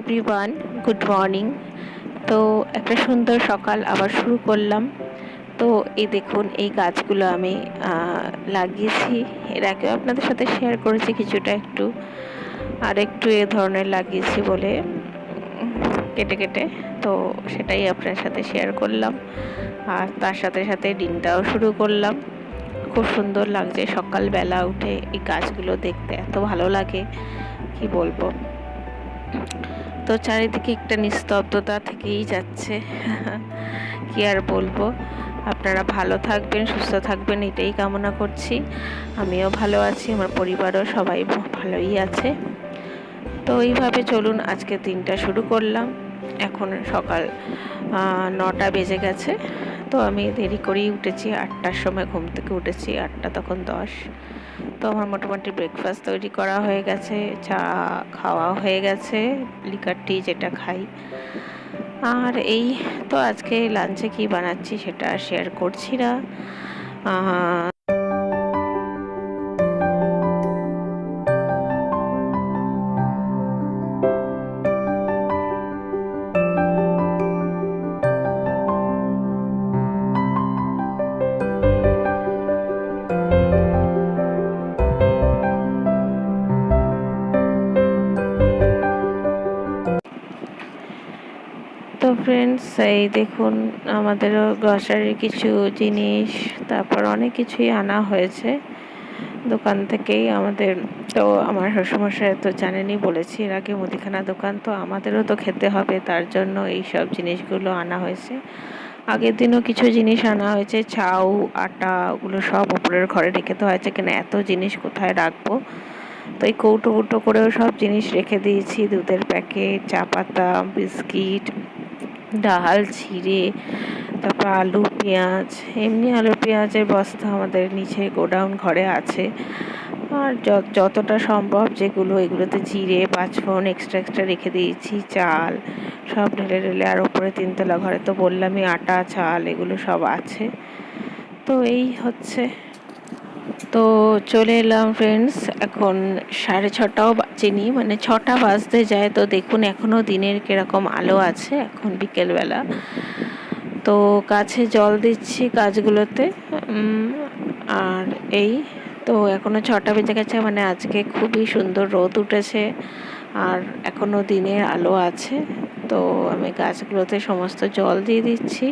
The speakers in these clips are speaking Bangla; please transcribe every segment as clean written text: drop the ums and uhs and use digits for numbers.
Everyone, good morning. তো একটা সুন্দর সকাল আবার শুরু করলাম। তো এই দেখুন, এই গাছগুলো আমি লাগিয়েছি। এর আগে আপনাদের সাথে শেয়ার করেছি কিছুটা, একটু আর একটু এ ধরনের লাগিয়েছি বলে কেটে কেটে। তো সেটাই আপনার সাথে শেয়ার করলাম, আর তার সাথে সাথে দিনটাও শুরু করলাম। খুব সুন্দর লাগছে সকালবেলা উঠে এই গাছগুলো দেখতে, এত ভালো লাগে কি বলবো। তো চারিদিকে একটা নিস্তব্ধতা থেকেই যাচ্ছে কি আর বলবো। আপনারা ভালো থাকবেন, সুস্থ থাকবেন, এটাই কামনা করছি। আমিও ভালো আছি, আমার পরিবারও সবাই ভালোই আছে। তো এইভাবে চলুন, আজকে দিনটা শুরু করলাম। এখন সকাল 9টা বেজে গেছে। তো আমি দেরি করেই উঠেছি, 8টার সময় ঘুম থেকে উঠেছি, 8টা তখন 10। তো আমার মোটামুটি ব্রেকফাস্ট তৈরি করা হয়ে গেছে, চা খাওয়া হয়ে গেছে, লিকার টি যেটা খাই। আর এই তো আজকে লাঞ্চে কি বানাচ্ছি সেটা শেয়ার করছি না। তো ফ্রেন্ডস, এই দেখুন আমাদেরও গ্রসারির কিছু জিনিস, তারপর অনেক কিছুই আনা হয়েছে দোকান থেকেই আমাদের। তো আমার শ্বশুরমশাই তো জানেনই, বলেছি এর আগে, মুদিখানা দোকান, তো আমাদেরও তো খেতে হবে, তার জন্য এই সব জিনিসগুলো আনা হয়েছে। আগের দিনও কিছু জিনিস আনা হয়েছে, চাউ, আটা, ওগুলো সব উপরের ঘরে রেখে দেওয়া হয়েছে, কেন এত জিনিস কোথায় রাখবো। তো এই কৌটো কৌটো করেও সব জিনিস রেখে দিয়েছি, দুধের প্যাকেট, চা পাতা, বিস্কিট, ডাল, চিড়ে, তারপর আলু, পেঁয়াজ। এমনি আলু পেঁয়াজের বস্তা আমাদের নিচে গোডাউন ঘরে আছে। আর যতটা সম্ভব যেগুলো, এগুলোতে জিরে, পাঁচফোড়ন এক্সট্রা এক্সট্রা রেখে দিয়েছি, চাল সব ঢেলে ঢেলে। আর ওপরে 3তলা ঘরে তো বললামই, আটা, চাল এগুলো সব আছে। তো এই হচ্ছে। তো চলে এলাম ফ্রেন্ডস, এখন 6:30টাও বাজেনি, মানে 6টা বাজতে যায়। তো দেখুন এখনও দিনের কিরকম আলো আছে, এখন বিকেলবেলা। তো গাছে জল দিচ্ছি গাছগুলোতে। আর এই তো এখনও 6টা বেজে গেছে, মানে আজকে খুবই সুন্দর রোদ উঠেছে আর এখনও দিনের আলো আছে। তো আমি গাছগুলোতে সমস্ত জল দিয়ে দিচ্ছি,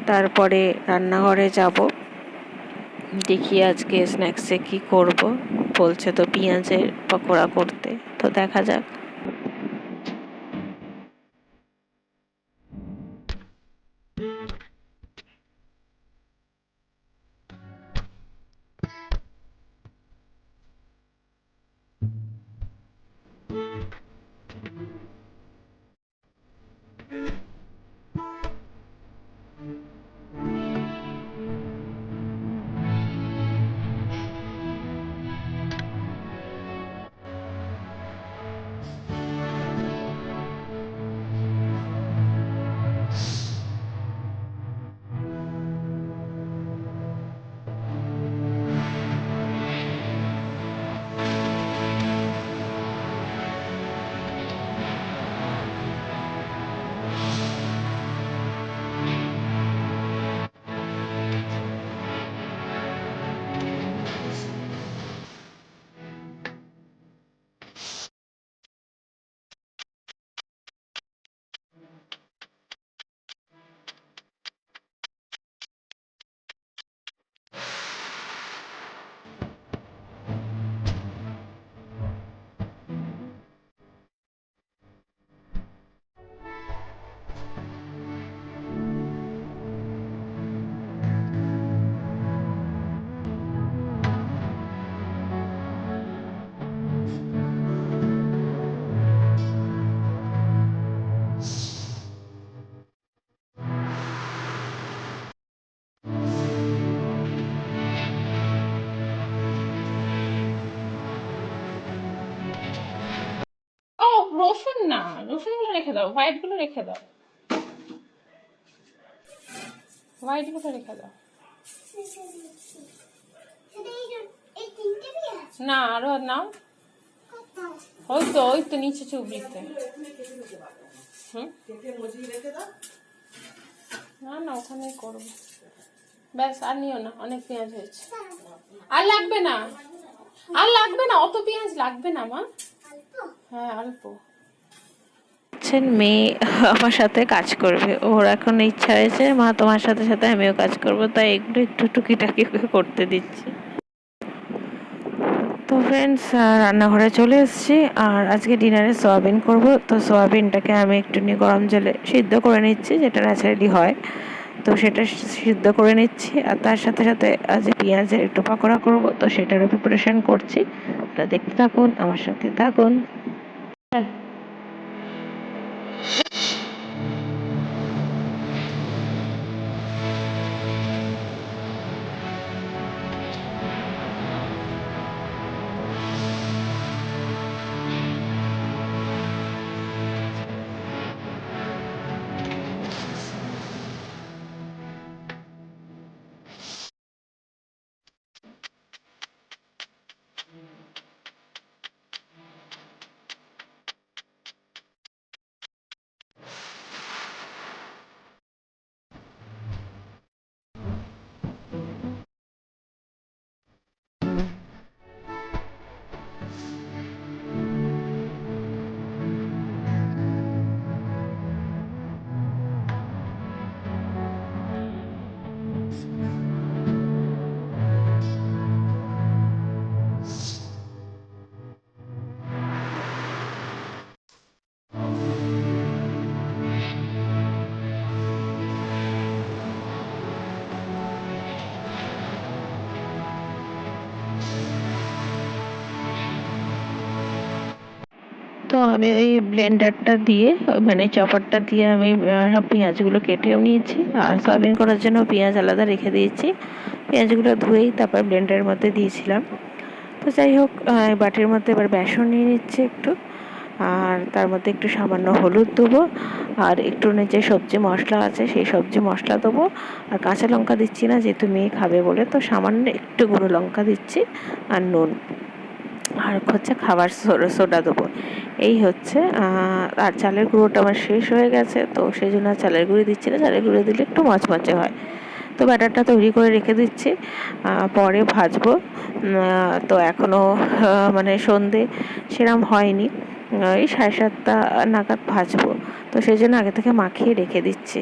তারপরে রান্নাঘরে যাব। দেখি আজকে স্ন্যাক্সে কি করব, বলছে তো পেঁয়াজের পকোড়া করতে, তো দেখা যাক। ও, রসুন না, রসুনগুলো রেখে দাও, হোয়াইটগুলো রেখে দাও, হোয়াইটগুলো রেখে দাও। না, আরো নাও। ওই তো নিচে চুবড়িতে। না ওখানেই করবো, ব্যাস। আর নিও না, অনেক পেঁয়াজ হয়েছে। আর লাগবে না, অত পেঁয়াজ লাগবে না মা। হ্যাঁ অল্প। মেয়ে আমার সাথে কাজ করবে, ওর এখন ইচ্ছা হয়েছে মা তোমার সাথে সাথে আমিও কাজ করব, তাই একটু একটু টুকিটাকি করতে দিচ্ছি। তো ফ্রেন্ডস, রান্নাঘরে চলে এসেছি, আর আজকে ডিনারে সোয়াবিন করব। তো সোয়াবিনটাকে আমি একটু নিয়ে গরম জলে সিদ্ধ করে নিচ্ছি, যেটা ন্যাচারালি হয়। তো সেটা সিদ্ধ করে নিচ্ছি, আর তার সাথে সাথে আজ পেঁয়াজের একটু পকোড়া করব, তো সেটারও প্রিপারেশন করছি। দেখতে থাকুন, আমার সাথে থাকুন। তো আমি ওই ব্লেন্ডারটা দিয়ে, মানে চপারটা দিয়ে আমি সব পেঁয়াজগুলো কেটেও নিয়েছি, আর সয়াবিন করার জন্য পেঁয়াজ আলাদা রেখে দিয়েছি। পেঁয়াজগুলো ধুয়েই তারপর ব্লেন্ডারের মধ্যে দিয়েছিলাম। তো যাই হোক, বাটির মধ্যে এবার বেসন নিয়ে নিচ্ছি একটু, আর তার মধ্যে একটু সামান্য হলুদ দেবো, আর একটু যে সবজি মশলা আছে সেই সবজি মশলা দেবো। আর কাঁচা লঙ্কা দিচ্ছি না, যেহেতু মেয়ে খাবে বলে, তো সামান্য একটু গুঁড়ো লঙ্কা দিচ্ছি, আর নুন, আর হচ্ছে খাবার সোডা দেবো। এই হচ্ছে। আর চালের গুঁড়োটা আমার শেষ হয়ে গেছে, তো সেই জন্য আর চালের গুঁড়ি দিচ্ছি না, চালের গুঁড়ো দিলে একটু মচমচে হয়। তো ব্যাটারটা তৈরি করে রেখে দিচ্ছি, পরে ভাজবো। তো এখনও মানে সন্ধে সেরম হয়নি, এই 7:30 নাগাদ ভাজবো, তো সেই জন্য আগে থেকে মাখিয়ে রেখে দিচ্ছি।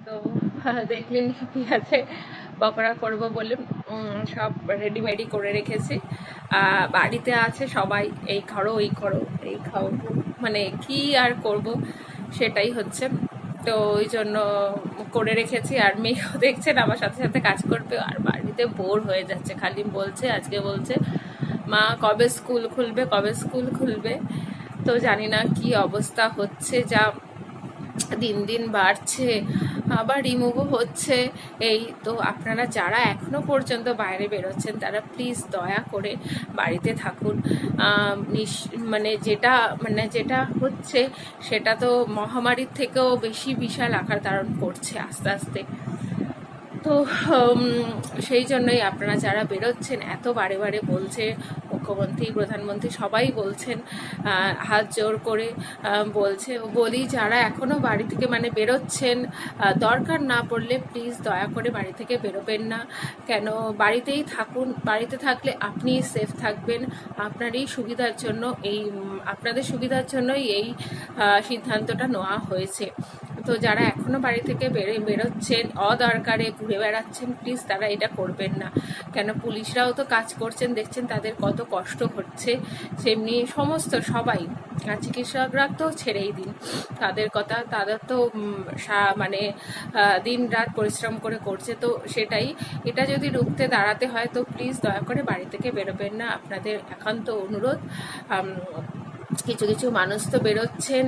তো দেখলেন পেঁয়াজে পকোড়া করব বলে সব রেডিমেডি করে রেখেছি। বাড়িতে আছে সবাই, এই করো ওই করো, এই খাও, মানে কি আর করব, সেটাই হচ্ছে। তো ওই জন্য করে রেখেছি, আর মেয়েও দেখছেন আমার সাথে সাথে কাজ করবে, আর বাড়িতে বোর হয়ে যাচ্ছে, খালি বলছে, আজকে বলছে মা কবে স্কুল খুলবে, কবে স্কুল খুলবে। তো জানি না কি অবস্থা হচ্ছে, যা দিন দিন বাড়ছে, আবার রিমুভও হচ্ছে। এই তো আপনারা যারা এখনো পর্যন্ত বাইরে বেরোচ্ছেন তারা প্লিজ দয়া করে বাড়িতে থাকুন। যেটা হচ্ছে সেটা তো মহামারীর থেকেও বেশি বিশাল আকার ধারণ করছে আস্তে আস্তে। তো সেই জন্যই আপনারা যারা বেরোচ্ছেন, এত বারে বারে বলছে মুখ্যমন্ত্রী, প্রধানমন্ত্রী সবাই বলছেন, হাত জোর করে বলছে, বলি যারা এখনও বাড়ি থেকে বেরোচ্ছেন, দরকার না পড়লে প্লিজ দয়া করে বাড়ি থেকে বেরোবেন না। কেন, বাড়িতেই থাকুন, বাড়িতে থাকলে আপনি সেফ থাকবেন, আপনারই সুবিধার জন্য, আপনাদের সুবিধার জন্যই এই সিদ্ধান্তটা নেওয়া হয়েছে। তো যারা এখনো বাড়ি থেকে বেরোচ্ছেন, অদরকারে ঘুরে বেড়াচ্ছেন, প্লিজ তারা এটা করবেন না। কেন, পুলিশরাও তো কাজ করছেন, দেখছেন তাদের কত কষ্ট হচ্ছে, সেমনি সমস্ত সবাই, চিকিৎসকরা তো ছেড়েই দিন, তাদের কথা, তাদের তো দিন রাত পরিশ্রম করে করছে। তো সেটাই, এটা যদি রুখতে দাঁড়াতে হয় তো প্লিজ দয়া করে বাড়ি থেকে বেরোবেন না, আপনাদের একান্ত অনুরোধ। কিছু কিছু মানুষ তো বেরোচ্ছেন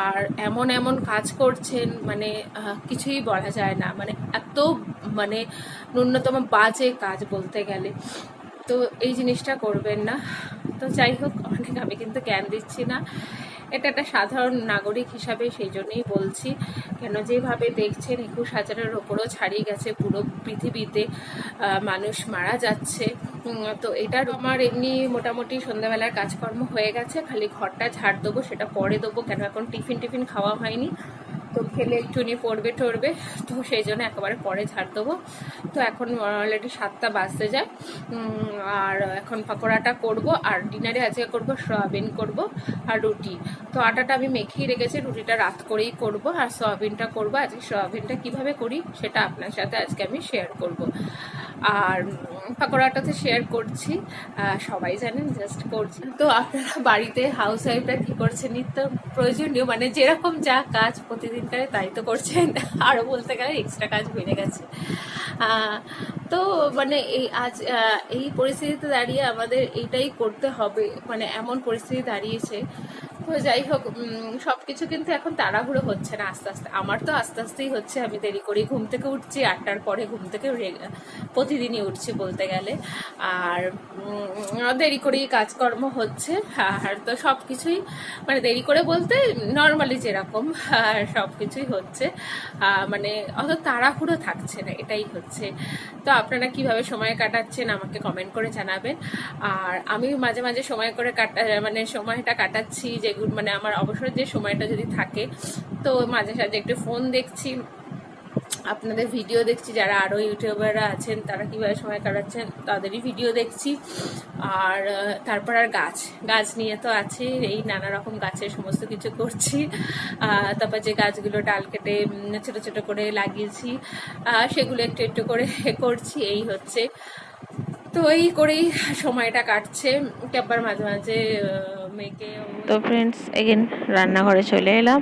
আর এমন এমন কাজ করছেন, মানে কিছুই বলা যায় না, মানে এত মানে ন্যূনতম বাজে কাজ বলতে গেলে। তো এই জিনিসটা করবেন না। তো যাই হোক, অনেক আমি কিন্তু জ্ঞান দিচ্ছি না, এটা একটা সাধারণ নাগরিক হিসাবে সেই জন্যই বলছি। কেন যেভাবে দেখছেন 21,000-এর ওপরও ছাড়িয়ে গেছে পুরো পৃথিবীতে, মানুষ মারা যাচ্ছে। তো এটার আমার এমনি মোটামুটি সন্ধ্যাবেলার কাজকর্ম হয়ে গেছে, খালি ঘরটা ঝাড় দেবো, সেটা পরে দেবো, কেন এখন টিফিন টিফিন খাওয়া হয়নি, তো খেলে একটুনি পড়বে টরবে, তো সেই জন্য একেবারে পরে ঝাড় দেবো। তো এখন অলরেডি 7টা বাজতে যায়। আর এখন পকোড়াটা করব, আর ডিনারে আজকে করব সয়াবিন করব আর রুটি। তো আটাটা আমি মেখেই রেখেছি, রুটিটা রাত করেই করব, আর সয়াবিনটা করব। আজকে সয়াবিনটা কিভাবে করি সেটা আপনার সাথে আজকে আমি শেয়ার করব। আর পকোড়াটা তো শেয়ার করছি, সবাই জানেন, জাস্ট করছি। তো আপনারা বাড়িতে হাউস ওয়াইফরা কী করছেন? নিত্য প্রয়োজনীয় মানে যেরকম যা কাজ প্রতিদিনকারে তাই তো করছেন, আরও বলতে গেলে এক্সট্রা কাজ বেড়ে গেছে। তো মানে এই পরিস্থিতিতে দাঁড়িয়ে আমাদের এইটাই করতে হবে, মানে এমন পরিস্থিতি দাঁড়িয়েছে। তো যাই হোক, সব কিছু কিন্তু এখন তাড়াহুড়ো হচ্ছে না, আস্তে আস্তে। আমার তো আস্তে আস্তেই হচ্ছে, আমি দেরি করেই ঘুম থেকে উঠছি, 8টার পরে ঘুম থেকে প্রতিদিনই উঠছি বলতে গেলে। আর দেরি করেই কাজকর্ম হচ্ছে। আর তো সব কিছুই মানে দেরি করে বলতে নর্মালি যেরকম সব কিছুই হচ্ছে, মানে অত তাড়াহুড়ো থাকছে না, এটাই হচ্ছে। তো আপনারা কিভাবে সময় কাটাচ্ছেন আমাকে কমেন্ট করে জানাবেন। আর আমি মাঝে মাঝে সময় করে মানে সময়টা কাটাচ্ছি, যেগুলো মানে আমার অবসর যে সময়টা যদি থাকে, তো মাঝে সাঝে একটু ফোন দেখছি, আপনাদের ভিডিও দেখছি, যারা আরও ইউটিউবাররা আছেন তারা কীভাবে সময় কাটাচ্ছেন তাদেরই ভিডিও দেখছি। আর তারপর আর গাছ গাছ নিয়ে তো আছে, এই নানা রকম গাছের সমস্ত কিছু করছি। তারপর যে গাছগুলো ডাল কেটে ছোটো ছোটো করে লাগিয়েছি, সেগুলো একটু একটু করে করছি, এই হচ্ছে। তো এই করেই সময়টা কাটছে। আবার মাঝে মাঝে মেয়েকে তো ফ্রেন্ডস, এগেন রান্নাঘরে চলে এলাম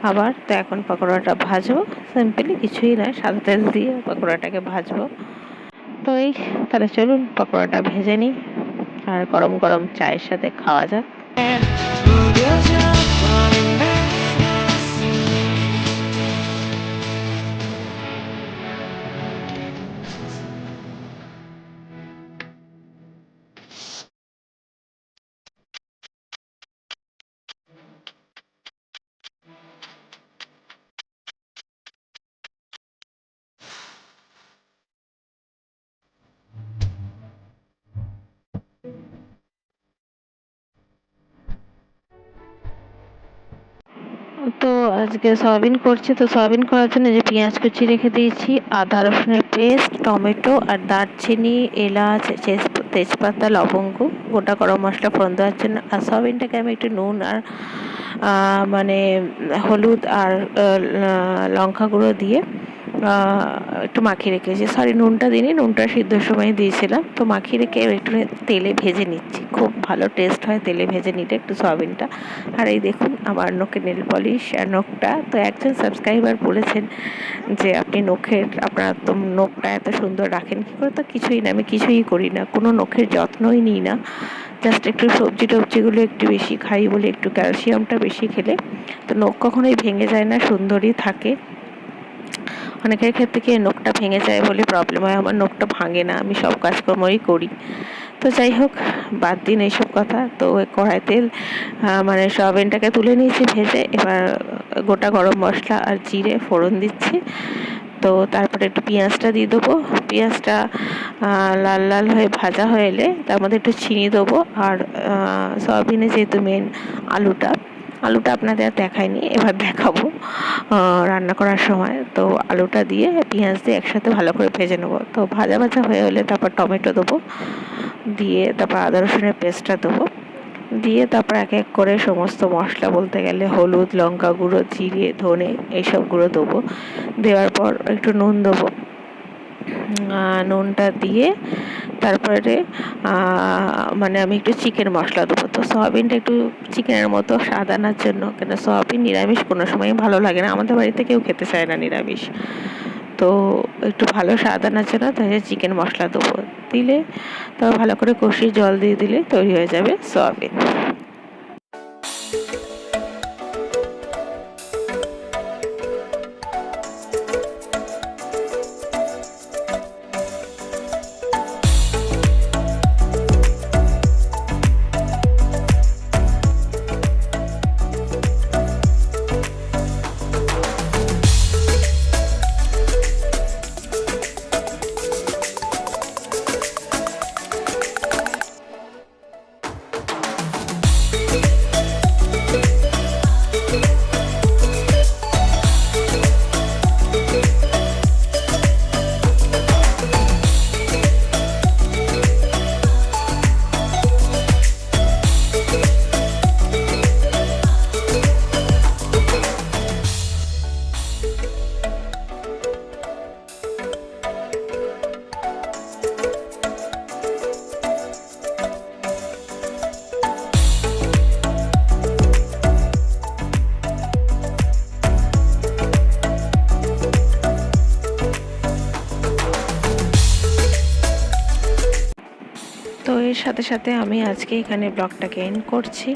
আবার। তো এখন পকোড়াটা ভাজবো, সিম্পলি কিছুই নয়, সাদা তেল দিয়ে পকোড়াটাকে ভাজবো। তো এই, তাহলে চলুন পকোড়াটা ভেজে নিই, আর গরম গরম চায়ের সাথে খাওয়া যাক। তো আজকে সয়াবিন করছি, তো সয়াবিন করার জন্য যে পেঁয়াজ কুচি রেখে দিয়েছি, আদা রসুনের পেস্ট, টমেটো আর দারচিনি, এলাচ, তেজপাতা, লবঙ্গ, গোটা গরম মশলা ফোড়ন দেওয়ার জন্য। আর সয়াবিনটাকে আমি একটু নুন আর মানে হলুদ আর লঙ্কা গুঁড়ো দিয়ে একটু মাখিয়ে রেখেছি। সরি, নুনটা দিইনি, নুনটা সিদ্ধর সময় দিয়েছিলাম। তো মাখিয়ে রেখে একটু তেলে ভেজে নিচ্ছি, খুব ভালো টেস্ট হয় তেলে ভেজে নিলে একটু সয়াবিনটা। আর এই দেখুন আমার নখে নেল পলিশ আর নখটা। তো একজন সাবস্ক্রাইবার বলেছেন যে আপনি আপনার তো নখটা এত সুন্দর রাখেন কী করে? তো কিছুই না, আমি কিছুই করি না, কোনো নখের যত্নই নিই না। জাস্ট একটু সবজি টবজিগুলো একটু বেশি খাই বলে, একটু ক্যালসিয়ামটা বেশি খেলে তো নখ কখনোই ভেঙে যায় না, সুন্দরই থাকে। অনেকের ক্ষেত্রে কি নখটা ভেঙে যায় বলে প্রবলেম হয়, আমার নখটা ভাঙে না, আমি সব কাজকর্মই করি। তো যাই হোক, বাদ দিন এইসব কথা। তো কড়াই তেল মানে সয়াবিনটাকে তুলে নিয়েছি ভেজে, এবার গোটা গরম মশলা আর জিরে ফোড়ন দিচ্ছি। তো তারপরে একটু পেঁয়াজটা দিয়ে দেবো। পেঁয়াজটা লাল লাল হয়ে ভাজা হয়ে এলে তার মধ্যে একটু চিনি দেবো। আর সয়াবিনে যেহেতু মেন আলুটা আপনাদের আর দেখাইনি, এবার দেখাবো রান্না করার সময়। তো আলুটা দিয়ে পেঁয়াজ দিয়ে একসাথে ভালো করে ভেজে নেবো। তো ভাজা ভাজা হয়ে হলে তারপর টমেটো দেবো, দিয়ে তারপর আদা রসুনের পেস্টটা দেবো, দিয়ে তারপর এক এক করে সমস্ত মশলা বলতে গেলে হলুদ, লঙ্কা গুঁড়ো, জিরে, ধনে এইসব গুঁড়ো দেবো। দেওয়ার পর একটু নুন দেবো, নুনটা দিয়ে তারপরে মানে আমি একটু চিকেন মশলা দেবো। তো সয়াবিনটা একটু চিকেনের মতো স্বাদ আনার জন্য, কেন সয়াবিন নিরামিষ কোনো সময়ই ভালো লাগে না, আমাদের বাড়িতে কেউ খেতে চায় না নিরামিষ। তো একটু ভালো স্বাদ আনার জন্য তাই চিকেন মশলা দেবো, দিলে তারপর ভালো করে কষিয়ে জল দিয়ে দিলে তৈরি হয়ে যাবে সয়াবিন। তো এর সাথে সাথে আমি আজকে এখানে ব্লগটাকে এন্ড করছি।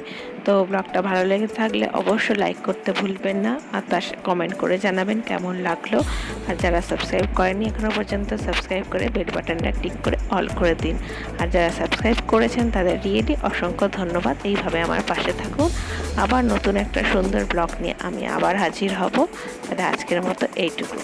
তো ব্লগটা ভালো লেগে থাকলে অবশ্যই লাইক করতে ভুলবেন না, আর তার কমেন্ট করে জানাবেন কেমন লাগলো। আর যারা সাবস্ক্রাইব করেনি এখনো পর্যন্ত সাবস্ক্রাইব করে বেল বাটনটা ক্লিক করে অল করে দিন। আর যারা সাবস্ক্রাইব করেছেন তাদের রিয়েলি অসংখ্য ধন্যবাদ। এইভাবে আমার পাশে থাকুন। আবার নতুন একটা সুন্দর ব্লগ নিয়ে আমি আবার হাজির হব। তাহলে আজকের মতো এইটুকু।